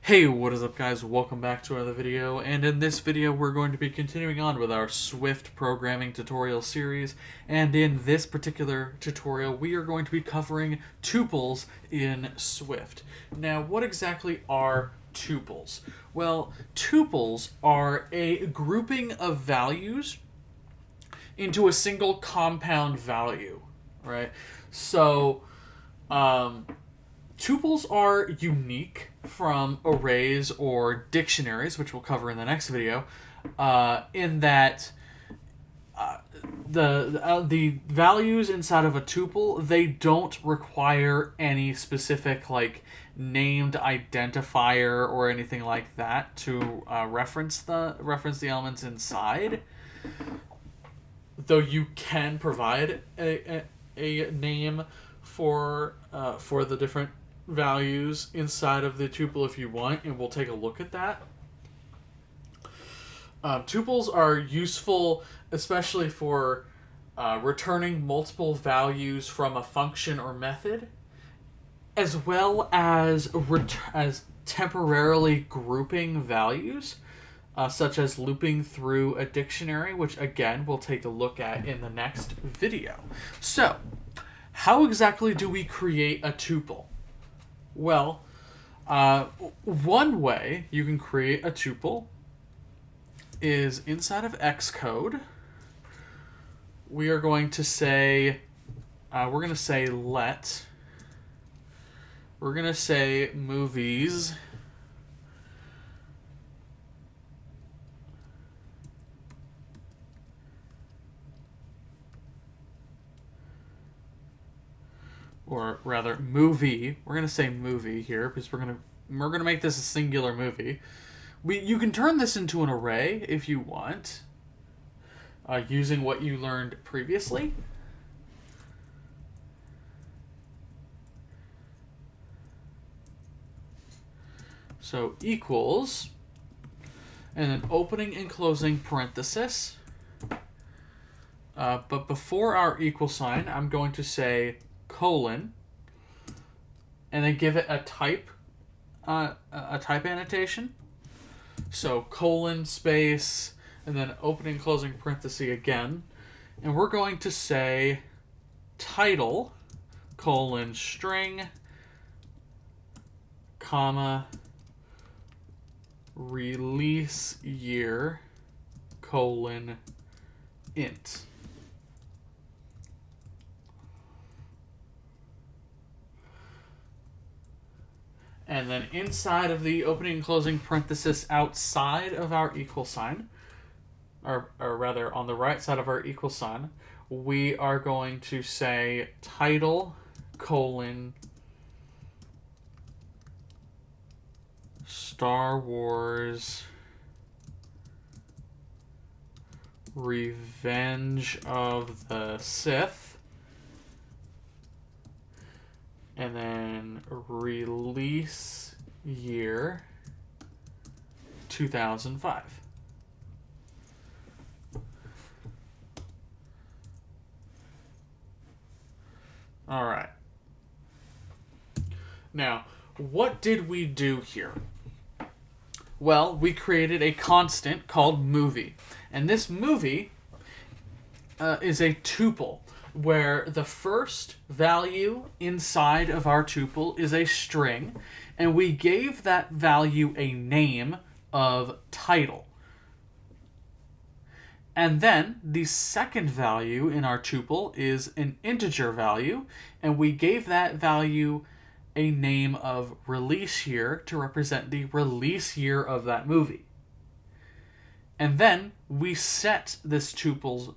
Hey, what is up guys? Welcome back to another video, and in this video we're going to be continuing on with our Swift programming tutorial series, and in this particular tutorial we are going to be covering tuples in Swift. Now, what exactly are tuples? Well, tuples are a grouping of values into a single compound value, right? So, tuples are unique from arrays or dictionaries, which we'll cover in the next video, in that the values inside of a tuple, they don't require any specific like named identifier or anything like that to reference the elements inside. Though you can provide a name for the different values inside of the tuple if you want, and we'll take a look at that. Tuples are useful especially for returning multiple values from a function or method, as well as temporarily grouping values, such as looping through a dictionary, which again we'll take a look at in the next video. So, how exactly do we create a tuple? Well, one way you can create a tuple is inside of Xcode. We are going to say, we're going to say movies or rather movie. We're gonna say movie here because we're gonna make this a singular movie. You can turn this into an array if you want, using what you learned previously. So equals, and then opening and closing parenthesis. But before our equal sign, I'm going to say colon, and then give it a type annotation. So colon space, and then opening closing parenthesis again, and we're going to say title colon string comma release year colon int. And then inside of the opening and closing parenthesis outside of our equal sign, or rather on the right side of our equal sign, we are going to say title colon Star Wars Revenge of the Sith. And then release year 2005. All right. Now, what did we do here? Well, we created a constant called movie. And this movie is a tuple, where the first value inside of our tuple is a string, and we gave that value a name of title. And then the second value in our tuple is an integer value, and we gave that value a name of release year to represent the release year of that movie. And then we set this tuple's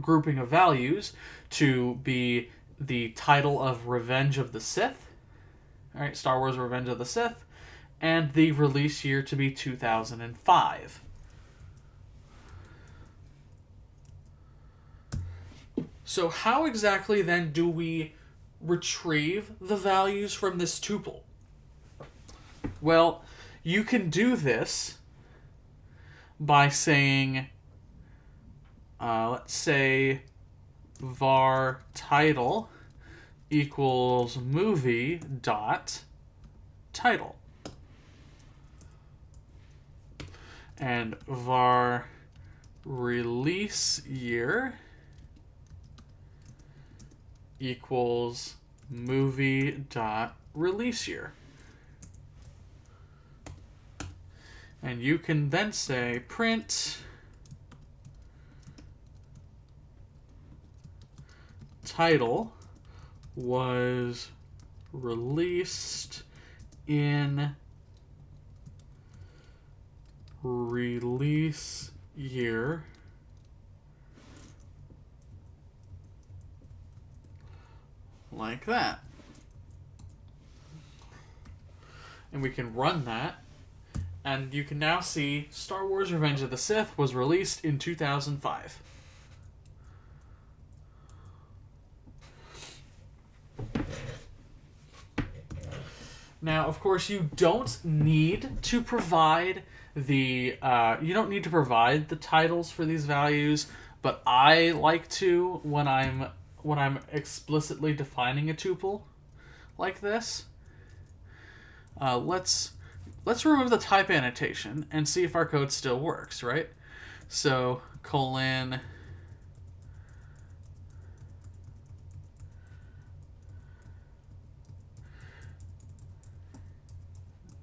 grouping of values to be the title of Revenge of the Sith, all right, Star Wars Revenge of the Sith, and the release year to be 2005. So how exactly then do we retrieve the values from this tuple? Well, you can do this by saying, let's say var title equals movie dot title. and var release year equals movie dot release year. And you can then say print title was released in release year like that. And we can run that, and you can now see Star Wars Revenge of the Sith was released in 2005. Now, of course, you don't need to provide the titles for these values, but I like to when I'm explicitly defining a tuple like this. Let's remove the type annotation and see if our code still works, right? So colon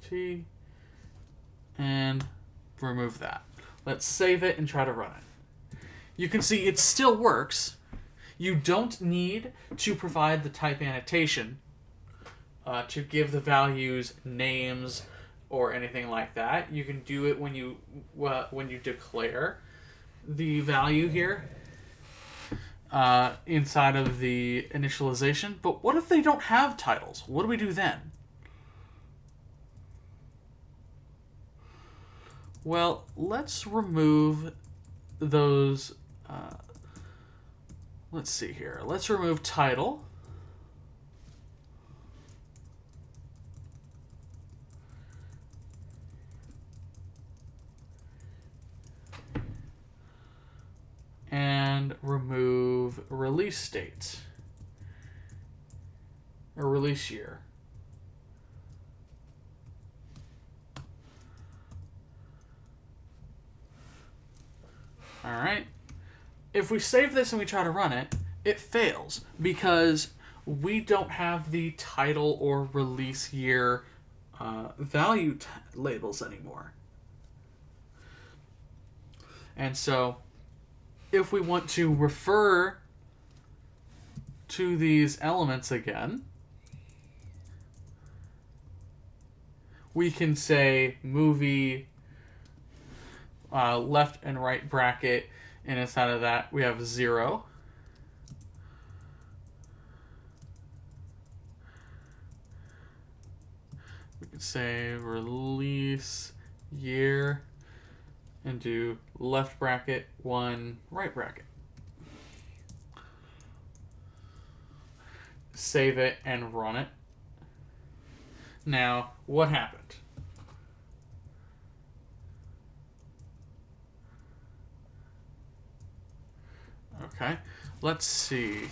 T and remove that. Let's save it and try to run it. You can see it still works. You don't need to provide the type annotation to give the values names or anything like that. You can do it when you declare the value here inside of the initialization. But what if they don't have titles? What do we do then? Well, let's remove those. Let's see here. Let's remove title. And remove release date or release year. All right. If we save this and we try to run it, it fails because we don't have the title or release year value labels anymore. And so if we want to refer to these elements again, we can say movie left and right bracket, and inside of that we have 0. We can say release year and do left bracket 1 right bracket. Save it and run it. Now, what happened? Okay, let's see.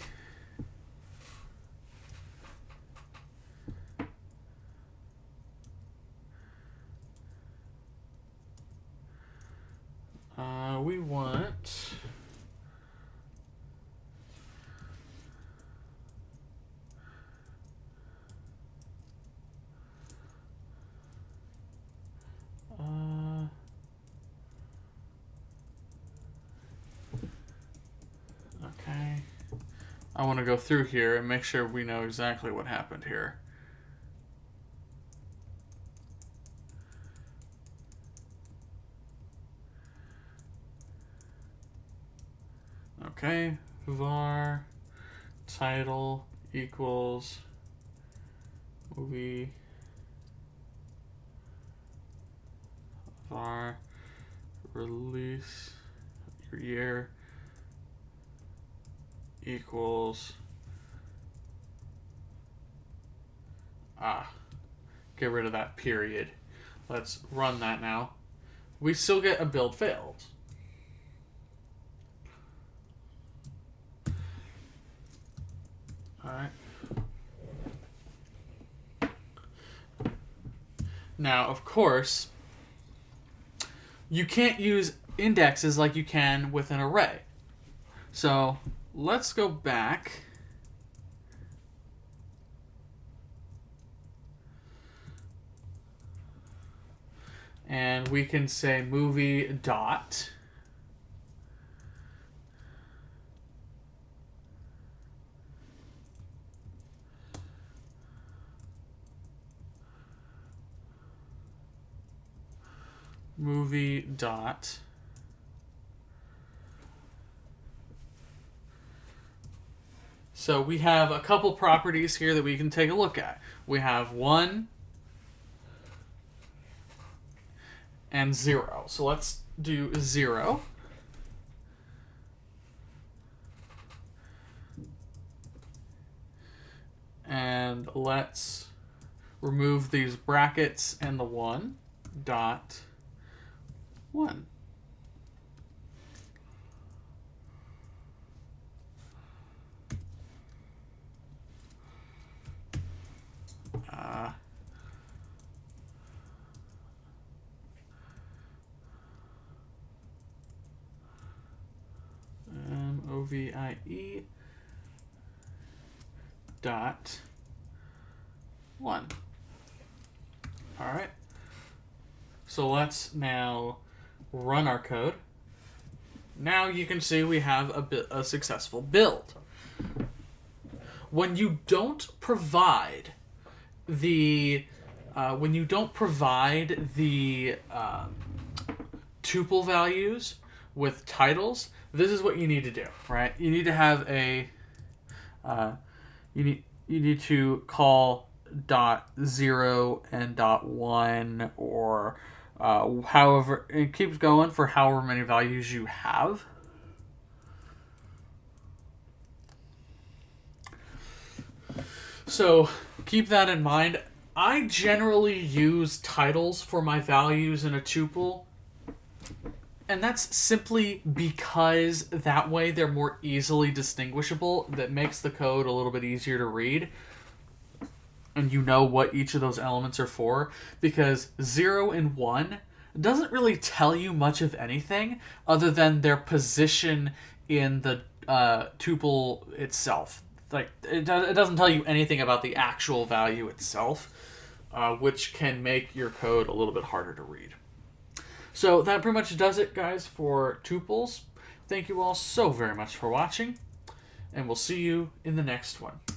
We want okay. I want to go through here and make sure we know exactly what happened here. Okay, var title equals movie var release year equals get rid of that period. Let's run that now. We still get a build failed. All right. Now, of course, you can't use indexes like you can with an array. So let's go back. And we can say movie dot movie dot so we have a couple properties here that we can take a look at. We have 1 and 0. So let's do 0. And let's remove these brackets and the 1 dot 1. MOVIE dot 1. All right. So let's now run our code. Now you can see we have a successful build. When you don't provide the tuple values with titles, this is what you need to do, right? You need to have a you need to call .0 and .1 or however, it keeps going for however many values you have. So keep that in mind. I generally use titles for my values in a tuple, and that's simply because that way they're more easily distinguishable. That makes the code a little bit easier to read, and you know what each of those elements are for, because 0 and 1 doesn't really tell you much of anything other than their position in the tuple itself. Like it doesn't tell you anything about the actual value itself, which can make your code a little bit harder to read. So that pretty much does it, guys, for tuples. Thank you all so very much for watching, and we'll see you in the next one.